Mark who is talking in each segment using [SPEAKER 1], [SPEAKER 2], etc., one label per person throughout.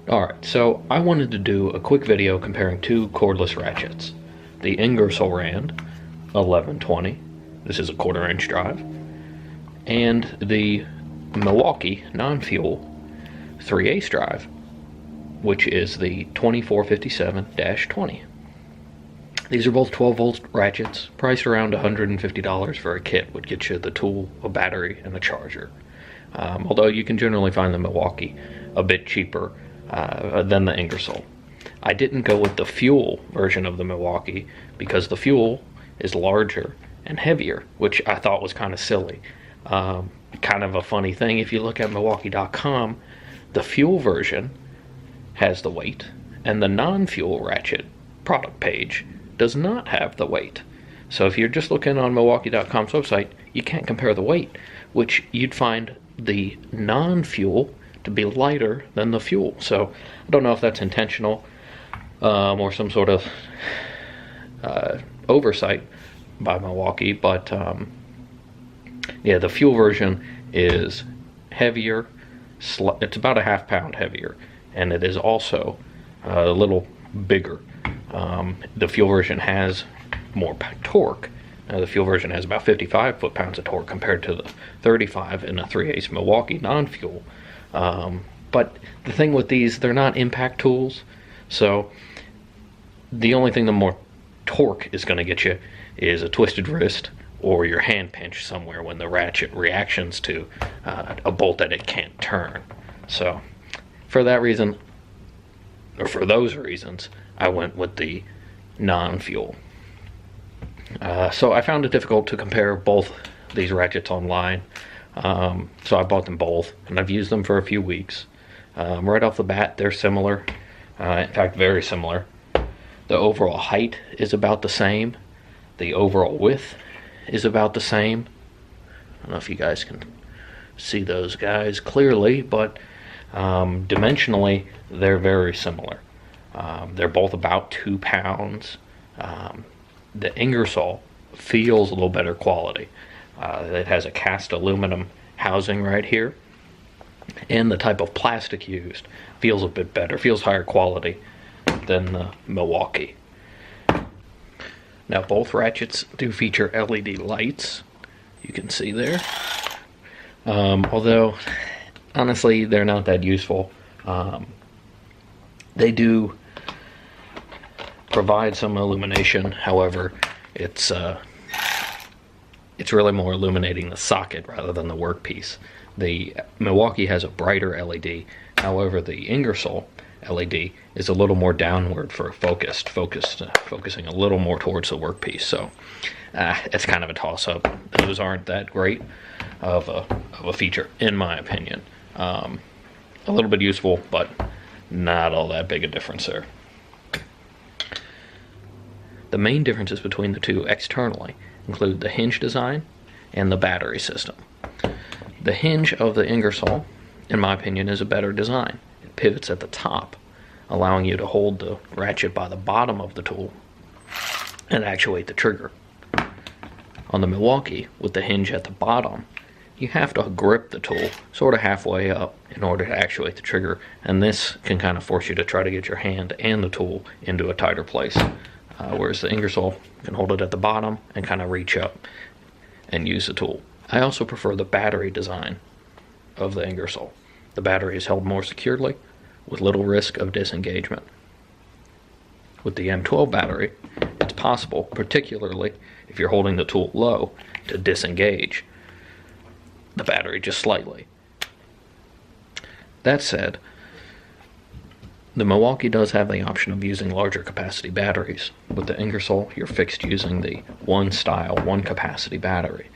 [SPEAKER 1] Alright, so I wanted to do a quick video comparing two cordless ratchets. The Ingersoll-Rand 1120, this is a 1/4 inch drive, and the Milwaukee non-fuel 3/8 drive, which is the 2457-20. These are both 12 volt ratchets, priced around $150 for a kit, would get you the tool, a battery, and a charger. Although you can generally find the Milwaukee a bit cheaper than the Ingersoll. I didn't go with the fuel version of the Milwaukee because the fuel is larger and heavier, which I thought was kind of silly. Kind of a funny thing, if you look at Milwaukee.com, the fuel version has the weight, and the non-fuel ratchet product page does not have the weight. So if you're just looking on Milwaukee.com's website, you can't compare the weight, which you'd find the non-fuel to be lighter than the fuel. So I don't know if that's intentional or some sort of oversight by Milwaukee, but yeah, the fuel version is heavier. It's about a ½ pound heavier, and it is also a little bigger. The fuel version has more torque. The fuel version has about 55 foot-pounds of torque compared to the 35 in a 3/8 Milwaukee non-fuel. But the thing with these, they're not impact tools, so the only thing the more torque is going to get you is a twisted wrist or your hand pinch somewhere when the ratchet reactions to a bolt that it can't turn. So for that reason, or for those reasons, I went with the non-fuel. So I found it difficult to compare both these ratchets online. So I bought them both, and I've used them for a few weeks. Right off the bat, they're similar. In fact, very similar. The overall height is about the same. The overall width is about the same. I don't know if you guys can see those guys clearly, but dimensionally, they're very similar. They're both about 2 pounds. The Ingersoll feels a little better quality. It has a cast aluminum housing right here, and the type of plastic used feels a bit better, feels higher quality than the Milwaukee. Now both ratchets do feature LED lights, you can see there, although honestly they're not that useful. They do provide some illumination, however it's really more illuminating the socket rather than the workpiece. The Milwaukee has a brighter LED, however the Ingersoll LED is a little more downward for focusing a little more towards the workpiece. So it's kind of a toss-up. Those aren't that great of a feature, in my opinion. A little bit useful, but not all that big a difference there. The main differences between the two externally include the hinge design and the battery system. The hinge of the Ingersoll, in my opinion, is a better design. It pivots at the top, allowing you to hold the ratchet by the bottom of the tool and actuate the trigger. On the Milwaukee, with the hinge at the bottom, you have to grip the tool sort of halfway up in order to actuate the trigger, and this can kind of force you to try to get your hand and the tool into a tighter place. Whereas the Ingersoll can hold it at the bottom and kind of reach up and use the tool. I also prefer the battery design of the Ingersoll. The battery is held more securely with little risk of disengagement. With the M12 battery, it's possible, particularly if you're holding the tool low, to disengage the battery just slightly. That said, the Milwaukee does have the option of using larger capacity batteries. With the Ingersoll, you're fixed using the one style, one capacity battery.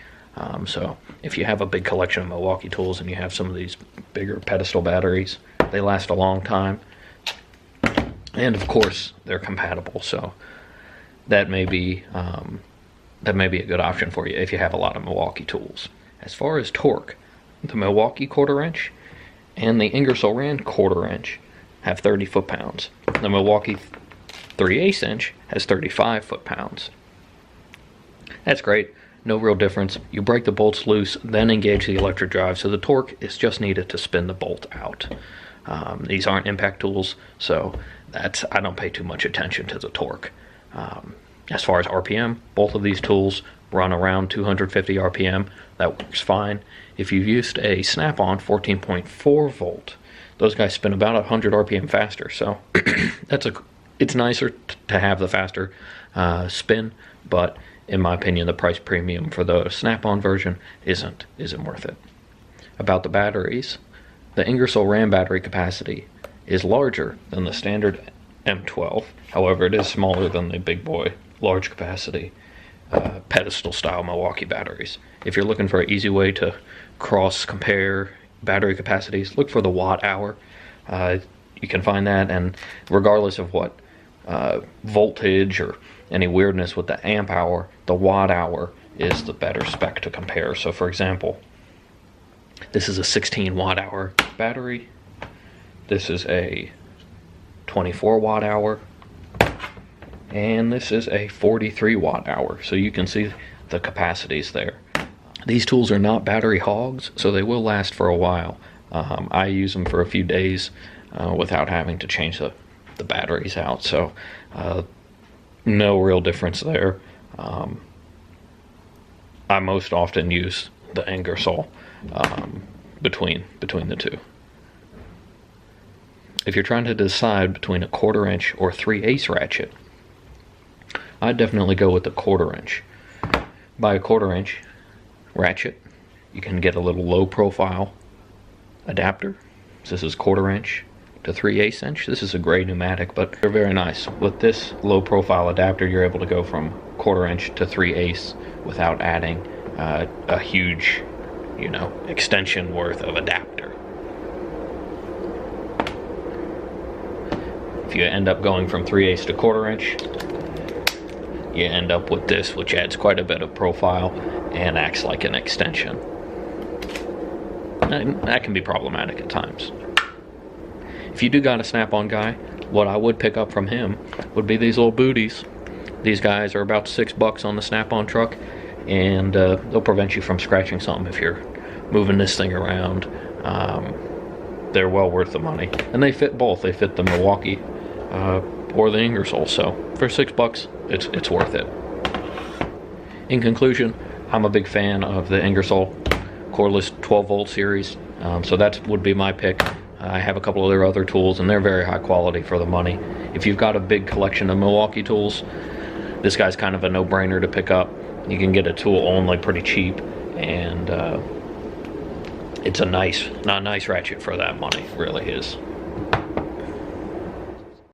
[SPEAKER 1] So if you have a big collection of Milwaukee tools and you have some of these bigger pedestal batteries, they last a long time. And of course, they're compatible, so that may be a good option for you if you have a lot of Milwaukee tools. As far as torque, the Milwaukee 1/4 inch and the Ingersoll-Rand 1/4 inch have 30 foot-pounds. The Milwaukee 3/8 inch has 35 foot-pounds. That's great. no real difference. You break the bolts loose, then engage the electric drive, so the torque is just needed to spin the bolt out. These aren't impact tools, so I don't pay too much attention to the torque. As far as RPM, both of these tools run around 250 RPM. That works fine. If you've used a snap-on 14.4 volt, those guys spin about 100 RPM faster, so it's nicer to have the faster spin, but in my opinion, the price premium for the snap-on version isn't worth it. About the batteries, the Ingersoll-Rand battery capacity is larger than the standard M12. However, it is smaller than the big boy, large capacity pedestal style Milwaukee batteries. If you're looking for an easy way to cross compare battery capacities, look for the watt hour. You can find that, and regardless of what voltage or any weirdness with the amp hour, the watt hour is the better spec to compare. So for example, this is a 16 watt hour battery. This is a 24 watt hour, and this is a 43 watt hour. So you can see the capacities there. These tools are not battery hogs, so they will last for a while. I use them for a few days without having to change the batteries out, so no real difference there. I most often use the Ingersoll between the two. If you're trying to decide between a 1/4 inch or 3/8 ratchet, I'd definitely go with the 1/4 inch. By a 1/4 inch ratchet, you can get a little low profile adapter. So this is 1/4 inch to 3/8 inch. This is a gray pneumatic, but they're very nice. With this low profile adapter, you're able to go from 1/4 inch to 3/8 without adding a huge, extension worth of adapter. If you end up going from 3/8 to 1/4 inch, you end up with this, which adds quite a bit of profile and acts like an extension. And that can be problematic at times. If you do got a snap-on guy, what I would pick up from him would be these little booties. These guys are about $6 on the snap-on truck, and they'll prevent you from scratching something if you're moving this thing around. They're well worth the money, and they fit both. They fit the Milwaukee or the Ingersoll, so for $6, it's worth it. In conclusion, I'm a big fan of the Ingersoll Cordless 12 volt series, so that would be my pick. I have a couple of their other tools, and they're very high quality for the money. If you've got a big collection of Milwaukee tools, this guy's kind of a no-brainer to pick up. You can get a tool only pretty cheap, and it's a nice ratchet for that money. It really is.